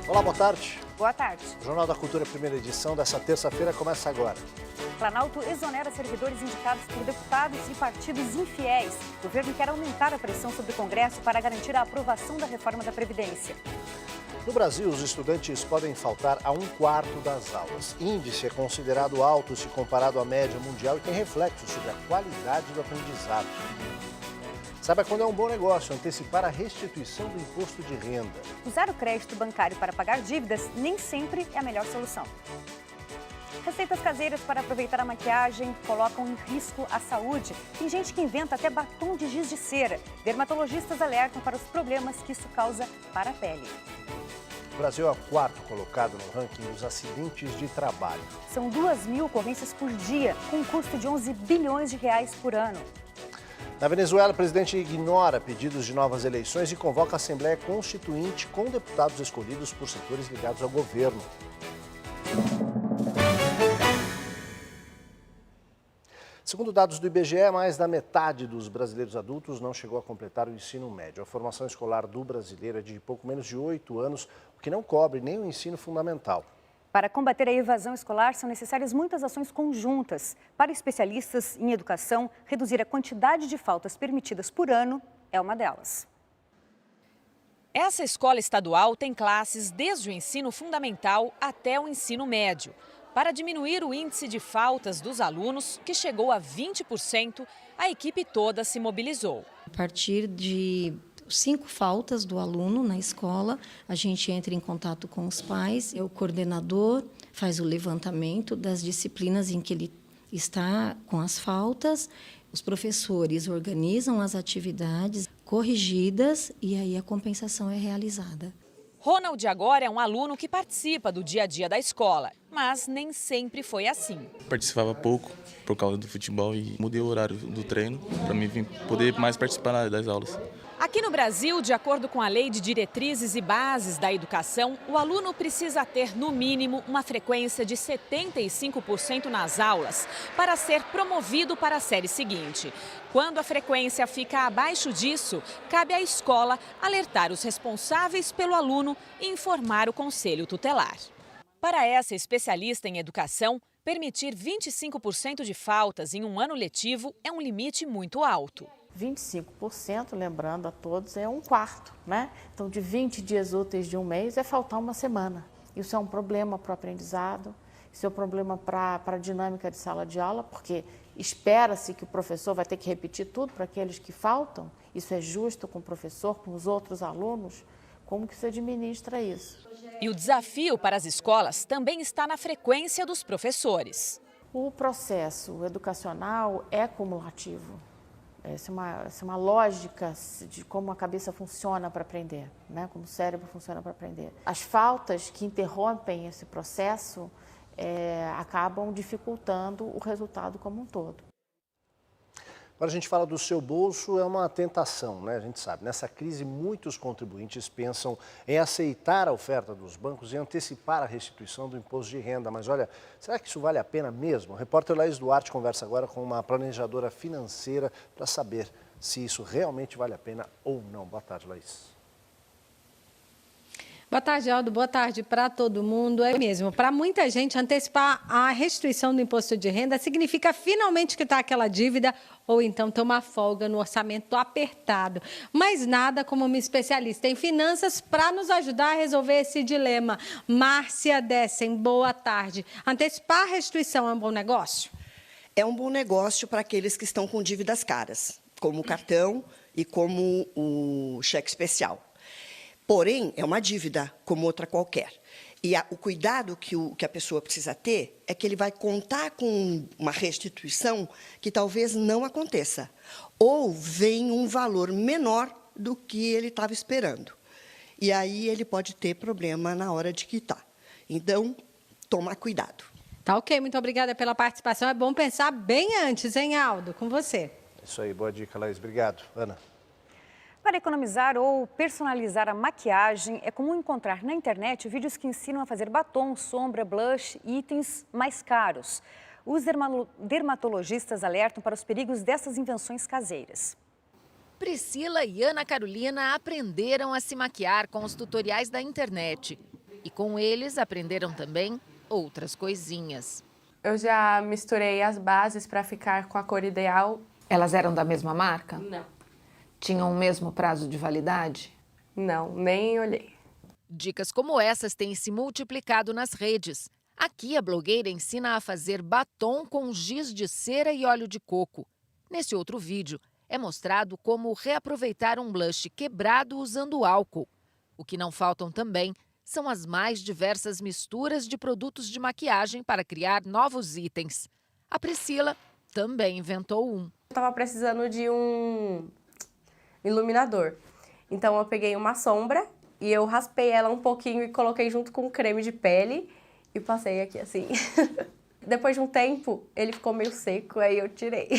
Olá, boa tarde. Boa tarde. O Jornal da Cultura, primeira edição dessa terça-feira, começa agora. Planalto exonera servidores indicados por deputados e partidos infiéis. O governo quer aumentar a pressão sobre o Congresso para garantir a aprovação da reforma da Previdência. No Brasil, os estudantes podem faltar a 1/4 das aulas. Índice é considerado alto se comparado à média mundial e tem reflexo sobre a qualidade do aprendizado. Saiba quando é um bom negócio antecipar a restituição do imposto de renda. Usar o crédito bancário para pagar dívidas nem sempre é a melhor solução. Receitas caseiras para aproveitar a maquiagem colocam em risco a saúde. Tem gente que inventa até batom de giz de cera. Dermatologistas alertam para os problemas que isso causa para a pele. O Brasil é o 4º colocado no ranking dos acidentes de trabalho. São 2.000 ocorrências por dia, com um custo de 11 bilhões de reais por ano. Na Venezuela, o presidente ignora pedidos de novas eleições e convoca a Assembleia Constituinte com deputados escolhidos por setores ligados ao governo. Segundo dados do IBGE, mais da metade dos brasileiros adultos não chegou a completar o ensino médio. A formação escolar do brasileiro é de pouco menos de 8 anos, o que não cobre nem o ensino fundamental. Para combater a evasão escolar, são necessárias muitas ações conjuntas. Para especialistas em educação, reduzir a quantidade de faltas permitidas por ano é uma delas. Essa escola estadual tem classes desde o ensino fundamental até o ensino médio. Para diminuir o índice de faltas dos alunos, que chegou a 20%, a equipe toda se mobilizou. A partir de 5 faltas do aluno na escola, a gente entra em contato com os pais, o coordenador faz o levantamento das disciplinas em que ele está com as faltas, os professores organizam as atividades corrigidas e aí a compensação é realizada. Ronald agora é um aluno que participa do dia a dia da escola, mas nem sempre foi assim. Participava pouco por causa do futebol e mudei o horário do treino para mim poder mais participar das aulas. Aqui no Brasil, de acordo com a Lei de Diretrizes e Bases da Educação, o aluno precisa ter, no mínimo, uma frequência de 75% nas aulas para ser promovido para a série seguinte. Quando a frequência fica abaixo disso, cabe à escola alertar os responsáveis pelo aluno e informar o conselho tutelar. Para essa especialista em educação, permitir 25% de faltas em um ano letivo é um limite muito alto. 25%, lembrando a todos, é 1/4, né? Então, de 20 dias úteis de um mês, é faltar uma semana. Isso é um problema para o aprendizado, isso é um problema para a dinâmica de sala de aula, porque espera-se que o professor vai ter que repetir tudo para aqueles que faltam. Isso é justo com o professor, com os outros alunos? Como que se administra isso? E o desafio para as escolas também está na frequência dos professores. O processo educacional é cumulativo. Essa é uma lógica de como a cabeça funciona para aprender, né? Como o cérebro funciona para aprender. As faltas que interrompem esse processo acabam dificultando o resultado como um todo. Agora a gente fala do seu bolso, é uma tentação, né? A gente sabe, nessa crise muitos contribuintes pensam em aceitar a oferta dos bancos e antecipar a restituição do imposto de renda. Mas olha, será que isso vale a pena mesmo? O repórter Laís Duarte conversa agora com uma planejadora financeira para saber se isso realmente vale a pena ou não. Boa tarde, Laís. Boa tarde, Aldo. Boa tarde para todo mundo. É mesmo, para muita gente, antecipar a restituição do imposto de renda significa finalmente quitar aquela dívida ou então ter uma folga no orçamento apertado. Mas nada como uma especialista em finanças para nos ajudar a resolver esse dilema. Márcia Dessen, boa tarde. Antecipar a restituição é um bom negócio? É um bom negócio para aqueles que estão com dívidas caras, como o cartão e como o cheque especial. Porém, é uma dívida como outra qualquer. E o cuidado que a pessoa precisa ter é que ele vai contar com uma restituição que talvez não aconteça. Ou vem um valor menor do que ele estava esperando. E aí ele pode ter problema na hora de quitar. Então, tomar cuidado. Tá ok, muito obrigada pela participação. É bom pensar bem antes, hein, Aldo? Com você. Isso aí, boa dica, Laís. Obrigado. Ana. Para economizar ou personalizar a maquiagem, é comum encontrar na internet vídeos que ensinam a fazer batom, sombra, blush e itens mais caros. Os dermatologistas alertam para os perigos dessas invenções caseiras. Priscila e Ana Carolina aprenderam a se maquiar com os tutoriais da internet. E com eles aprenderam também outras coisinhas. Eu já misturei as bases para ficar com a cor ideal. Elas eram da mesma marca? Não. Tinham o mesmo prazo de validade? Não, nem olhei. Dicas como essas têm se multiplicado nas redes. Aqui a blogueira ensina a fazer batom com giz de cera e óleo de coco. Nesse outro vídeo é mostrado como reaproveitar um blush quebrado usando álcool. O que não faltam também são as mais diversas misturas de produtos de maquiagem para criar novos itens. A Priscila também inventou um. Eu estava precisando de um iluminador. Então eu peguei uma sombra e eu raspei ela um pouquinho e coloquei junto com creme de pele e passei aqui assim. Depois de um tempo, ele ficou meio seco, aí eu tirei.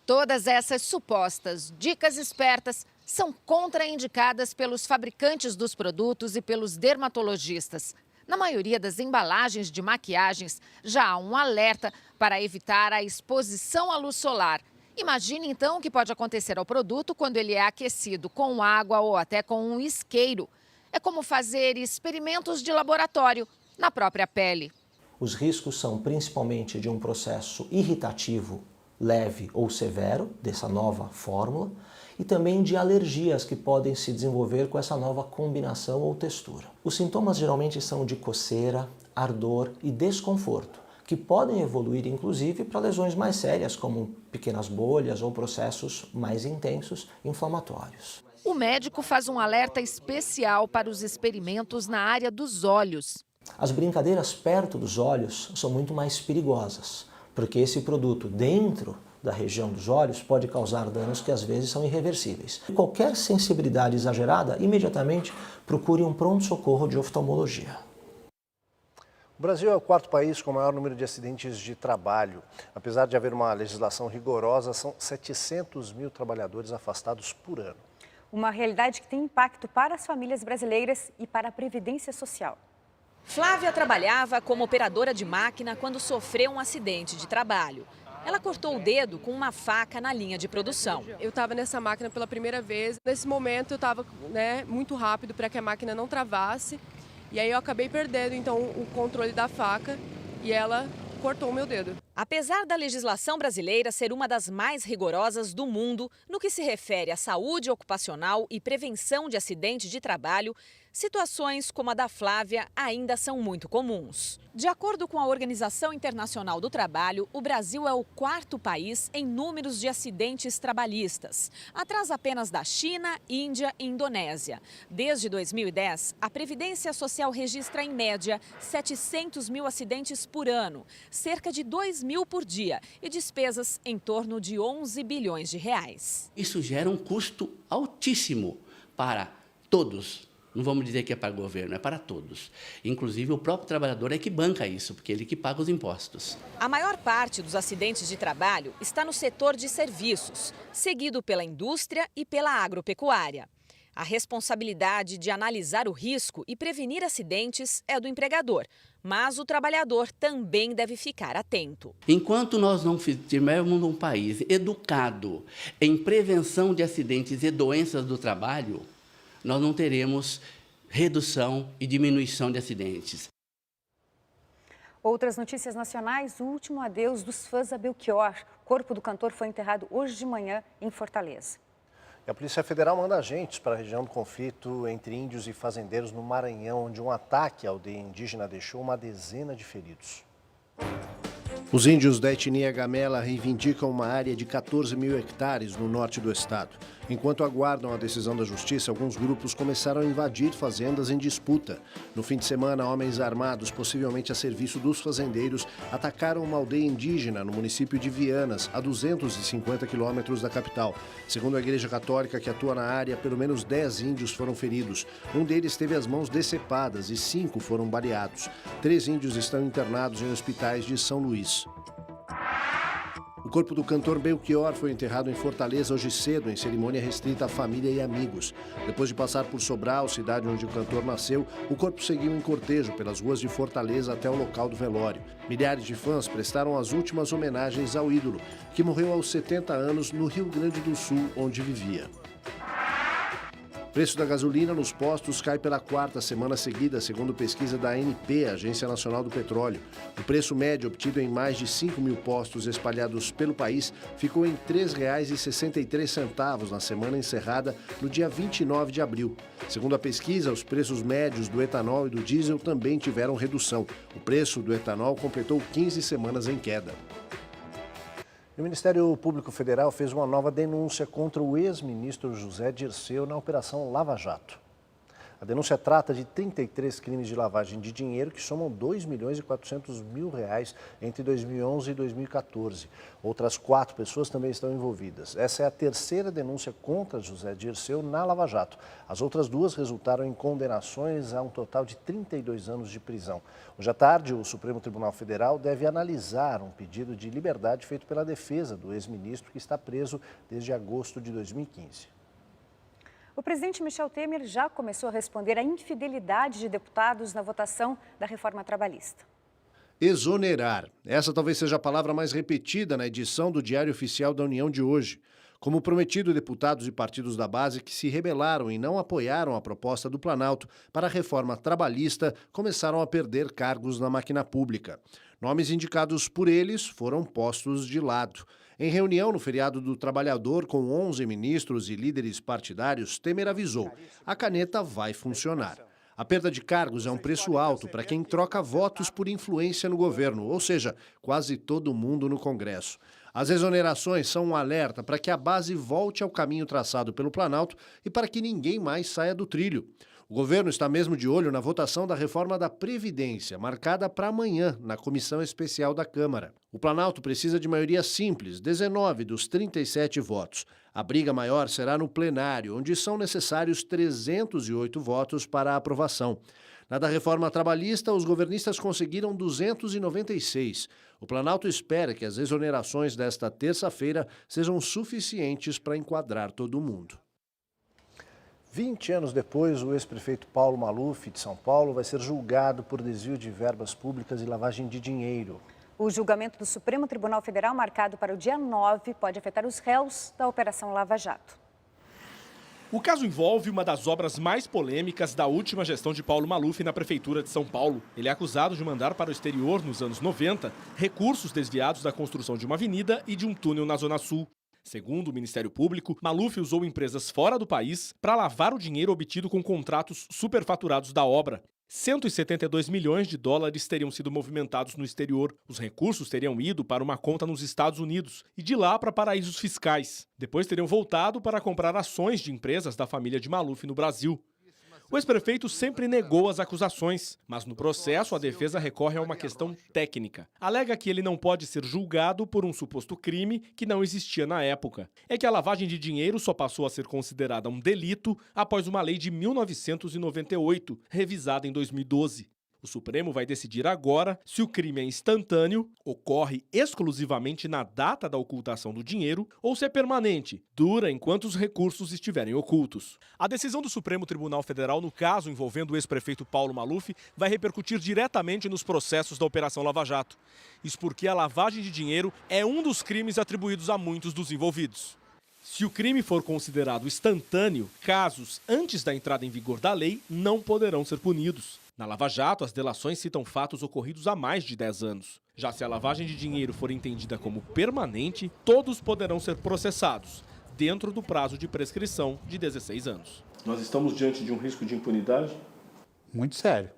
Todas essas supostas dicas espertas são contraindicadas pelos fabricantes dos produtos e pelos dermatologistas. Na maioria das embalagens de maquiagens, já há um alerta para evitar a exposição à luz solar. Imagine então o que pode acontecer ao produto quando ele é aquecido com água ou até com um isqueiro. É como fazer experimentos de laboratório na própria pele. Os riscos são principalmente de um processo irritativo leve ou severo, dessa nova fórmula, e também de alergias que podem se desenvolver com essa nova combinação ou textura. Os sintomas geralmente são de coceira, ardor e desconforto, que podem evoluir inclusive para lesões mais sérias, como pequenas bolhas ou processos mais intensos inflamatórios. O médico faz um alerta especial para os experimentos na área dos olhos. As brincadeiras perto dos olhos são muito mais perigosas, porque esse produto dentro da região dos olhos pode causar danos que às vezes são irreversíveis. Qualquer sensibilidade exagerada, imediatamente procure um pronto-socorro de oftalmologia. O Brasil é o quarto país com o maior número de acidentes de trabalho. Apesar de haver uma legislação rigorosa, são 700 mil trabalhadores afastados por ano. Uma realidade que tem impacto para as famílias brasileiras e para a Previdência Social. Flávia trabalhava como operadora de máquina quando sofreu um acidente de trabalho. Ela cortou o dedo com uma faca na linha de produção. Eu estava nessa máquina pela primeira vez. Nesse momento eu estava muito rápido para que a máquina não travasse. E aí eu acabei perdendo então o controle da faca e ela cortou o meu dedo. Apesar da legislação brasileira ser uma das mais rigorosas do mundo no que se refere à saúde ocupacional e prevenção de acidente de trabalho, situações como a da Flávia ainda são muito comuns. De acordo com a Organização Internacional do Trabalho, o Brasil é o quarto país em números de acidentes trabalhistas, atrás apenas da China, Índia e Indonésia. Desde 2010, a Previdência Social registra em média 700 mil acidentes por ano, cerca de 2 mil por dia e despesas em torno de 11 bilhões de reais. Isso gera um custo altíssimo para todos. Não vamos dizer que é para o governo, é para todos. Inclusive, o próprio trabalhador é que banca isso, porque ele que paga os impostos. A maior parte dos acidentes de trabalho está no setor de serviços, seguido pela indústria e pela agropecuária. A responsabilidade de analisar o risco e prevenir acidentes é do empregador, mas o trabalhador também deve ficar atento. Enquanto nós não tivermos um país educado em prevenção de acidentes e doenças do trabalho, nós não teremos redução e diminuição de acidentes. Outras notícias nacionais, o último adeus dos fãs a Belchior. O corpo do cantor foi enterrado hoje de manhã em Fortaleza. E a Polícia Federal manda agentes para a região do conflito entre índios e fazendeiros no Maranhão, onde um ataque à aldeia indígena deixou uma dezena de feridos. Os índios da etnia Gamela reivindicam uma área de 14 mil hectares no norte do estado. Enquanto aguardam a decisão da justiça, alguns grupos começaram a invadir fazendas em disputa. No fim de semana, homens armados, possivelmente a serviço dos fazendeiros, atacaram uma aldeia indígena no município de Vianas, a 250 quilômetros da capital. Segundo a Igreja Católica, que atua na área, pelo menos 10 índios foram feridos. Um deles teve as mãos decepadas e 5 foram baleados. 3 índios estão internados em hospitais de São Luís. O corpo do cantor Belchior foi enterrado em Fortaleza hoje cedo, em cerimônia restrita à família e amigos. Depois de passar por Sobral, cidade onde o cantor nasceu, o corpo seguiu em cortejo pelas ruas de Fortaleza até o local do velório. Milhares de fãs prestaram as últimas homenagens ao ídolo, que morreu aos 70 anos no Rio Grande do Sul, onde vivia. preço da gasolina nos postos cai pela 4ª semana seguida, segundo pesquisa da ANP, Agência Nacional do Petróleo. O preço médio obtido em mais de 5 mil postos espalhados pelo país ficou em R$ 3,63 na semana encerrada no dia 29 de abril. Segundo a pesquisa, os preços médios do etanol e do diesel também tiveram redução. O preço do etanol completou 15 semanas em queda. O Ministério Público Federal fez uma nova denúncia contra o ex-ministro José Dirceu na Operação Lava Jato. A denúncia trata de 33 crimes de lavagem de dinheiro que somam R$ 2.400.000 entre 2011 e 2014. Outras 4 pessoas também estão envolvidas. Essa é a 3ª denúncia contra José Dirceu na Lava Jato. As outras 2 resultaram em condenações a um total de 32 anos de prisão. Hoje à tarde, o Supremo Tribunal Federal deve analisar um pedido de liberdade feito pela defesa do ex-ministro que está preso desde agosto de 2015. O presidente Michel Temer já começou a responder à infidelidade de deputados na votação da reforma trabalhista. Exonerar. Essa talvez seja a palavra mais repetida na edição do Diário Oficial da União de hoje. Como prometido, deputados e partidos da base que se rebelaram e não apoiaram a proposta do Planalto para a reforma trabalhista começaram a perder cargos na máquina pública. Nomes indicados por eles foram postos de lado. Em reunião no feriado do Trabalhador com 11 ministros e líderes partidários, Temer avisou: a caneta vai funcionar. A perda de cargos é um preço alto para quem troca votos por influência no governo, ou seja, quase todo mundo no Congresso. As exonerações são um alerta para que a base volte ao caminho traçado pelo Planalto e para que ninguém mais saia do trilho. O governo está mesmo de olho na votação da reforma da Previdência, marcada para amanhã, na Comissão Especial da Câmara. O Planalto precisa de maioria simples, 19 dos 37 votos. A briga maior será no plenário, onde são necessários 308 votos para a aprovação. Na da reforma trabalhista, os governistas conseguiram 296. O Planalto espera que as exonerações desta terça-feira sejam suficientes para enquadrar todo mundo. 20 anos depois, o ex-prefeito Paulo Maluf, de São Paulo, vai ser julgado por desvio de verbas públicas e lavagem de dinheiro. O julgamento do Supremo Tribunal Federal, marcado para o dia 9, pode afetar os réus da Operação Lava Jato. O caso envolve uma das obras mais polêmicas da última gestão de Paulo Maluf na Prefeitura de São Paulo. Ele é acusado de mandar para o exterior, nos anos 90, recursos desviados da construção de uma avenida e de um túnel na Zona Sul. Segundo o Ministério Público, Maluf usou empresas fora do país para lavar o dinheiro obtido com contratos superfaturados da obra. 172 milhões de dólares teriam sido movimentados no exterior. Os recursos teriam ido para uma conta nos Estados Unidos e de lá para paraísos fiscais. Depois teriam voltado para comprar ações de empresas da família de Maluf no Brasil. O ex-prefeito sempre negou as acusações, mas no processo a defesa recorre a uma questão técnica. Alega que ele não pode ser julgado por um suposto crime que não existia na época. É que a lavagem de dinheiro só passou a ser considerada um delito após uma lei de 1998, revisada em 2012. O Supremo vai decidir agora se o crime é instantâneo, ocorre exclusivamente na data da ocultação do dinheiro ou se é permanente, dura enquanto os recursos estiverem ocultos. A decisão do Supremo Tribunal Federal no caso envolvendo o ex-prefeito Paulo Maluf vai repercutir diretamente nos processos da Operação Lava Jato. Isso porque a lavagem de dinheiro é um dos crimes atribuídos a muitos dos envolvidos. Se o crime for considerado instantâneo, casos antes da entrada em vigor da lei não poderão ser punidos. Na Lava Jato, as delações citam fatos ocorridos há mais de 10 anos. Já se a lavagem de dinheiro for entendida como permanente, todos poderão ser processados, dentro do prazo de prescrição de 16 anos. Nós estamos diante de um risco de impunidade? Muito sério.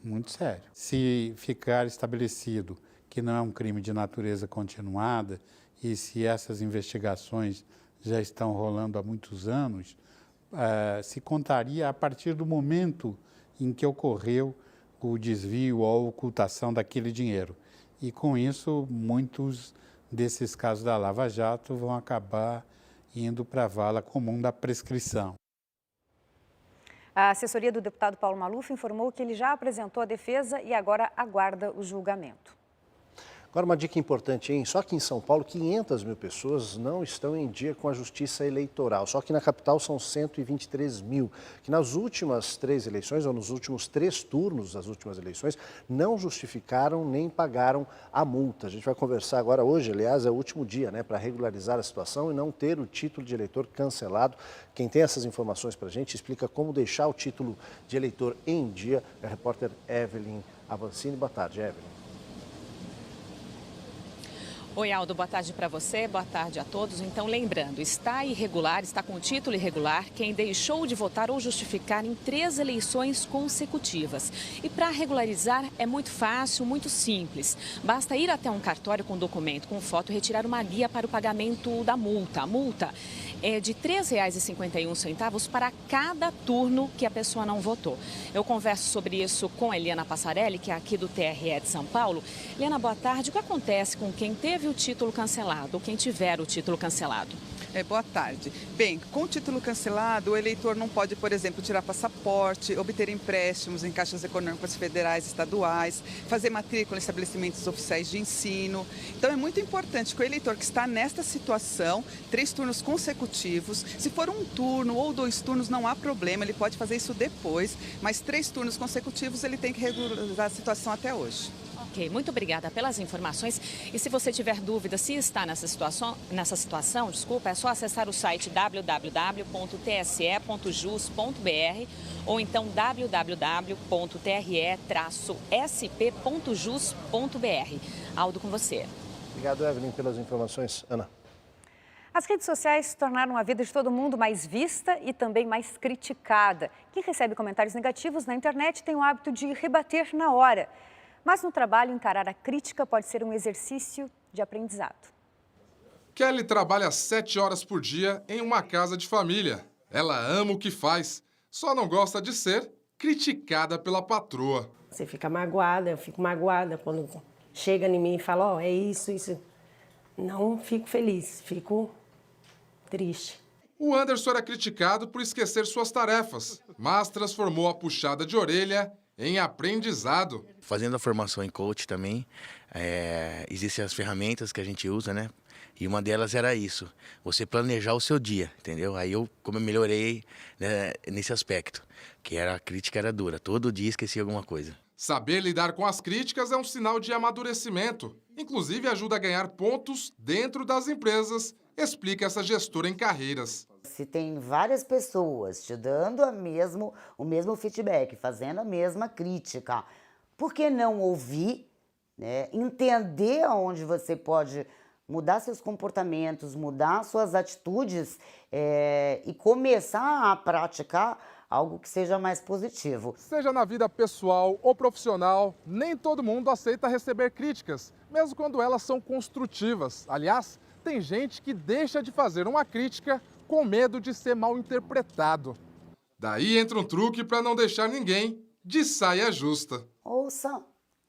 Muito sério. Se ficar estabelecido que não é um crime de natureza continuada e se essas investigações já estão rolando há muitos anos, se contaria a partir do momento em que ocorreu o desvio ou a ocultação daquele dinheiro. E, com isso, muitos desses casos da Lava Jato vão acabar indo para a vala comum da prescrição. A assessoria do deputado Paulo Maluf informou que ele já apresentou a defesa e agora aguarda o julgamento. Agora uma dica importante, hein? Só que em São Paulo, 500 mil pessoas não estão em dia com a justiça eleitoral. Só que na capital são 123 mil, que nas últimas 3 eleições, ou nos últimos 3 turnos das últimas eleições, não justificaram nem pagaram a multa. A gente vai conversar agora hoje, aliás, é o último dia, né, para regularizar a situação e não ter o título de eleitor cancelado. Quem tem essas informações para a gente explica como deixar o título de eleitor em dia é a repórter Evelyn Avancini. Boa tarde, Evelyn. Oi, Aldo, boa tarde para você, boa tarde a todos. Então, lembrando, está irregular, está com título irregular quem deixou de votar ou justificar em 3 eleições consecutivas. E para regularizar é muito fácil, muito simples. Basta ir até um cartório com documento, com foto e retirar uma guia para o pagamento da multa. A multa é de R$ 3,51 para cada turno que a pessoa não votou. Eu converso sobre isso com Eliana Passarelli, que é aqui do TRE de São Paulo. Eliana, boa tarde. O que acontece com quem teve o título cancelado ou quem tiver o título cancelado? Boa tarde. Bem, com o título cancelado, o eleitor não pode, por exemplo, tirar passaporte, obter empréstimos em caixas econômicas federais, estaduais, fazer matrícula em estabelecimentos oficiais de ensino. Então, é muito importante que o eleitor que está nesta situação, 3 turnos consecutivos, se for um turno ou 2 turnos, não há problema, ele pode fazer isso depois, mas 3 turnos consecutivos, ele tem que regularizar a situação até hoje. Ok, muito obrigada pelas informações. E se você tiver dúvida se está nessa situação, é só acessar o site www.tse.jus.br ou então www.tre-sp.jus.br. Aldo, com você. Obrigado, Evelyn, pelas informações. Ana. As redes sociais tornaram a vida de todo mundo mais vista e também mais criticada. Quem recebe comentários negativos na internet tem o hábito de rebater na hora. Mas no trabalho, encarar a crítica pode ser um exercício de aprendizado. Kelly trabalha 7 horas por dia em uma casa de família. Ela ama o que faz, só não gosta de ser criticada pela patroa. Você fica magoada, eu fico magoada quando chega em mim e fala, é isso. Não fico feliz, fico triste. O Anderson era criticado por esquecer suas tarefas, mas transformou a puxada de orelha em aprendizado. Fazendo a formação em coach também, existem as ferramentas que a gente usa, né? E uma delas era isso, você planejar o seu dia, entendeu? Aí como eu melhorei, né, nesse aspecto, que a crítica era dura, todo dia esquecia alguma coisa. Saber lidar com as críticas é um sinal de amadurecimento. Inclusive ajuda a ganhar pontos dentro das empresas, explica essa gestora em carreiras. Se tem várias pessoas te dando o mesmo feedback, fazendo a mesma crítica, por que não ouvir, né? Entender onde você pode mudar seus comportamentos, mudar suas atitudes e começar a praticar algo que seja mais positivo. Seja na vida pessoal ou profissional, nem todo mundo aceita receber críticas, mesmo quando elas são construtivas. Aliás, tem gente que deixa de fazer uma crítica com medo de ser mal interpretado. Daí entra um truque para não deixar ninguém de saia justa. Ouça,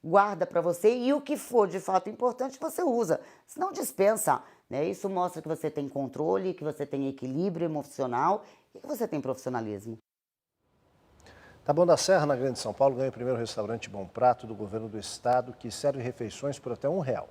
guarda para você e o que for de fato importante você usa, senão dispensa, né? Isso mostra que você tem controle, que você tem equilíbrio emocional e que você tem profissionalismo. Taboão da Serra, na Grande São Paulo, ganha o primeiro restaurante Bom Prato do governo do estado, que serve refeições por até R$1.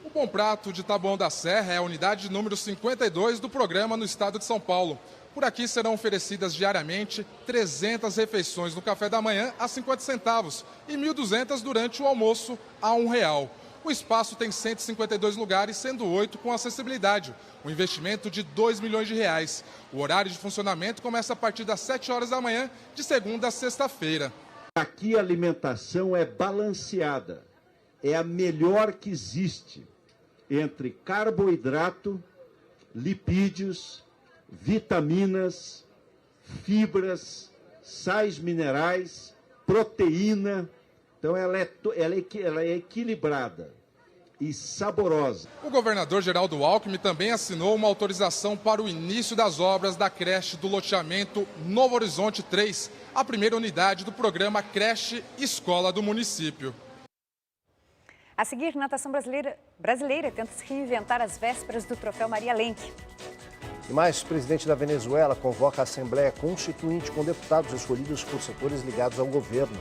O Bom Prato de Taboão da Serra é a unidade número 52 do programa no estado de São Paulo. Por aqui serão oferecidas diariamente 300 refeições no café da manhã a 50 centavos e 1.200 durante o almoço a R$1. O espaço tem 152 lugares, sendo 8 com acessibilidade. Um investimento de R$2 milhões. O horário de funcionamento começa a partir das 7 horas da manhã, de segunda a sexta-feira. Aqui a alimentação é balanceada. É a melhor que existe entre carboidrato, lipídios, vitaminas, fibras, sais minerais, proteína. Então ela é equilibrada e saborosa. O governador Geraldo Alckmin também assinou uma autorização para o início das obras da creche do loteamento Novo Horizonte 3, a primeira unidade do programa Creche Escola do município. A seguir, natação brasileira tenta se reinventar às vésperas do troféu Maria Lenk. E mais, o presidente da Venezuela convoca a Assembleia Constituinte com deputados escolhidos por setores ligados ao governo.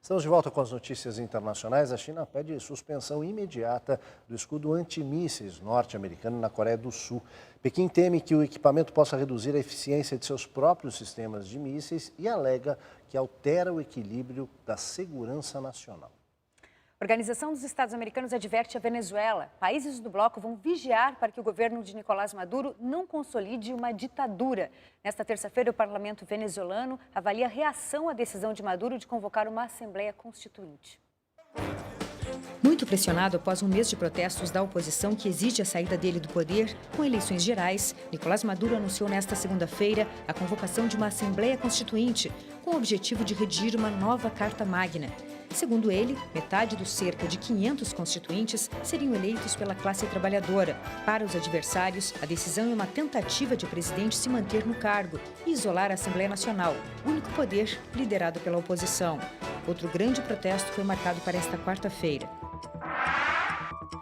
Estamos de volta com as notícias internacionais. A China pede suspensão imediata do escudo antimísseis norte-americano na Coreia do Sul. Pequim teme que o equipamento possa reduzir a eficiência de seus próprios sistemas de mísseis e alega que altera o equilíbrio da segurança nacional. A Organização dos Estados Americanos adverte a Venezuela. Países do bloco vão vigiar para que o governo de Nicolás Maduro não consolide uma ditadura. Nesta terça-feira, o parlamento venezuelano avalia a reação à decisão de Maduro de convocar uma Assembleia Constituinte. Muito pressionado após um mês de protestos da oposição que exige a saída dele do poder, com eleições gerais, Nicolás Maduro anunciou nesta segunda-feira a convocação de uma Assembleia Constituinte, com o objetivo de redigir uma nova Carta Magna. Segundo ele, metade dos cerca de 500 constituintes seriam eleitos pela classe trabalhadora. Para os adversários, a decisão é uma tentativa de o presidente se manter no cargo e isolar a Assembleia Nacional, único poder liderado pela oposição. Outro grande protesto foi marcado para esta quarta-feira.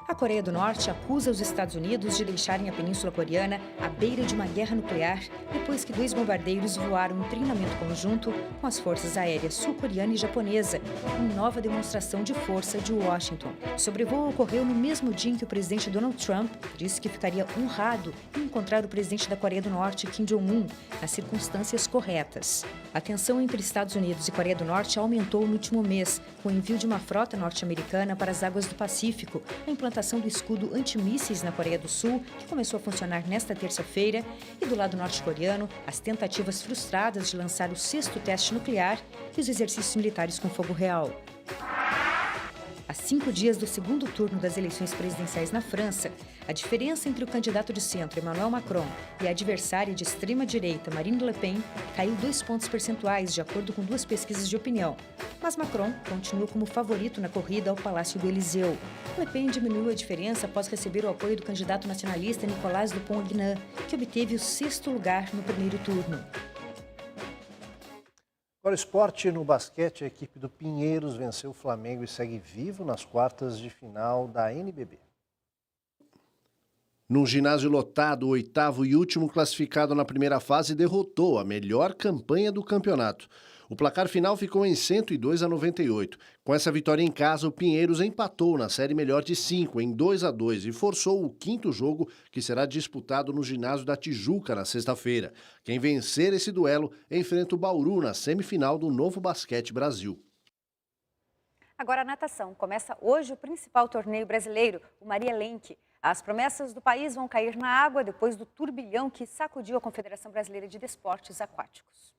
A Coreia do Norte acusa os Estados Unidos de deixarem a Península Coreana à beira de uma guerra nuclear depois que 2 bombardeiros voaram em treinamento conjunto com as forças aéreas sul-coreana e japonesa, em nova demonstração de força de Washington. O sobrevoo ocorreu no mesmo dia em que o presidente Donald Trump disse que ficaria honrado em encontrar o presidente da Coreia do Norte, Kim Jong-un, nas circunstâncias corretas. A tensão entre Estados Unidos e Coreia do Norte aumentou no último mês, com o envio de uma frota norte-americana para as águas do Pacífico, a implantação do escudo antimísseis na Coreia do Sul, que começou a funcionar nesta terça-feira, e do lado norte-coreano, as tentativas frustradas de lançar o 6º teste nuclear e os exercícios militares com fogo real. A 5 dias do segundo turno das eleições presidenciais na França, a diferença entre o candidato de centro, Emmanuel Macron, e a adversária de extrema-direita, Marine Le Pen, caiu 2 pontos percentuais, de acordo com 2 pesquisas de opinião. Mas Macron continua como favorito na corrida ao Palácio do Élysée. Le Pen diminuiu a diferença após receber o apoio do candidato nacionalista Nicolas Dupont-Aignan, que obteve o 6º lugar no primeiro turno. Agora, esporte no basquete, a equipe do Pinheiros venceu o Flamengo e segue vivo nas quartas de final da NBB. Num ginásio lotado, o 8º e último classificado na primeira fase derrotou a melhor campanha do campeonato. O placar final ficou em 102-98. Com essa vitória em casa, o Pinheiros empatou na série melhor de 5 em 2-2 e forçou o 5º jogo, que será disputado no ginásio da Tijuca na sexta-feira. Quem vencer esse duelo enfrenta o Bauru na semifinal do Novo Basquete Brasil. Agora a natação. Começa hoje o principal torneio brasileiro, o Maria Lenk. As promessas do país vão cair na água depois do turbilhão que sacudiu a Confederação Brasileira de Desportos Aquáticos.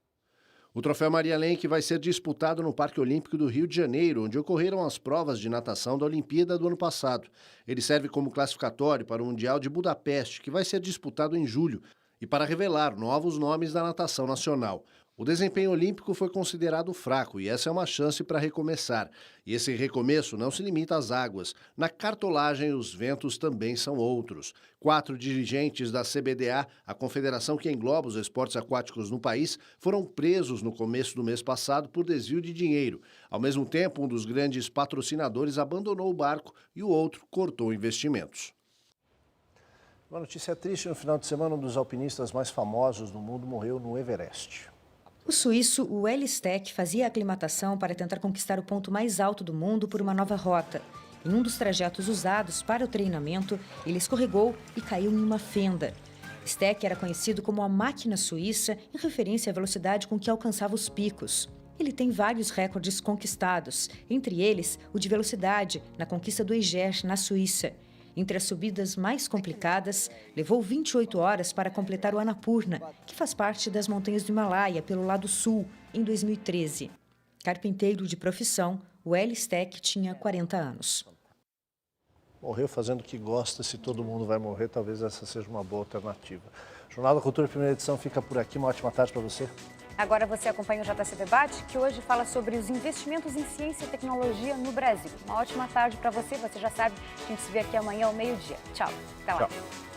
O troféu Maria Lenk vai ser disputado no Parque Olímpico do Rio de Janeiro, onde ocorreram as provas de natação da Olimpíada do ano passado. Ele serve como classificatório para o Mundial de Budapeste, que vai ser disputado em julho, e para revelar novos nomes da natação nacional. O desempenho olímpico foi considerado fraco e essa é uma chance para recomeçar. E esse recomeço não se limita às águas. Na cartolagem, os ventos também são outros. 4 dirigentes da CBDA, a confederação que engloba os esportes aquáticos no país, foram presos no começo do mês passado por desvio de dinheiro. Ao mesmo tempo, um dos grandes patrocinadores abandonou o barco e o outro cortou investimentos. Uma notícia triste: no final de semana, um dos alpinistas mais famosos do mundo morreu no Everest. O suíço Ueli Steck fazia a aclimatação para tentar conquistar o ponto mais alto do mundo por uma nova rota. Em um dos trajetos usados para o treinamento, ele escorregou e caiu em uma fenda. Steck era conhecido como a máquina suíça, em referência à velocidade com que alcançava os picos. Ele tem vários recordes conquistados, entre eles o de velocidade na conquista do Eiger, na Suíça. Entre as subidas mais complicadas, levou 28 horas para completar o Annapurna, que faz parte das montanhas do Himalaia, pelo lado sul, em 2013. Carpinteiro de profissão, Ueli Steck tinha 40 anos. Morreu fazendo o que gosta. Se todo mundo vai morrer, talvez essa seja uma boa alternativa. O Jornal da Cultura, primeira edição, fica por aqui. Uma ótima tarde para você. Agora você acompanha o JC Debate, que hoje fala sobre os investimentos em ciência e tecnologia no Brasil. Uma ótima tarde para você. Você já sabe, a gente se vê aqui amanhã ao meio-dia. Tchau. Até lá. Tchau.